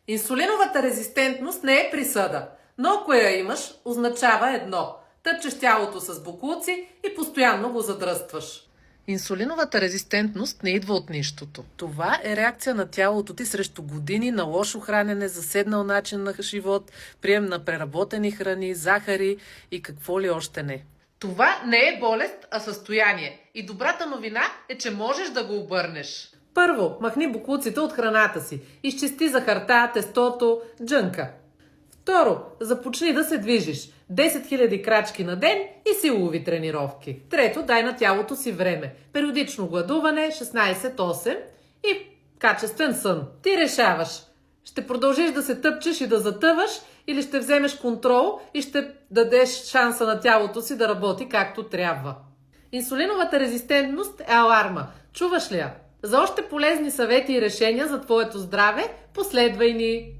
Инсулиновата резистентност не е присъда, но ако я имаш, означава едно – тъпчеш тялото с боклуци и постоянно го задръстваш. Инсулиновата резистентност не идва от нищото. Това е реакция на тялото ти срещу години на лошо хранене, заседнал начин на живот, прием на преработени храни, захари и какво ли още не. Това не е болест, а състояние. И добрата новина е, че можеш да го обърнеш. Първо, махни боклуците от храната си. Изчисти захарта, тестото, джънка. Второ, започни да се движиш. 10 000 крачки на ден и силови тренировки. Трето, дай на тялото си време. Периодично гладуване, 16-8 и качествен сън. Ти решаваш. Ще продължиш да се тъпчеш и да затъваш или ще вземеш контрол и ще дадеш шанса на тялото си да работи както трябва. Инсулиновата резистентност е аларма. Чуваш ли я? За още полезни съвети и решения за твоето здраве, последвай ни!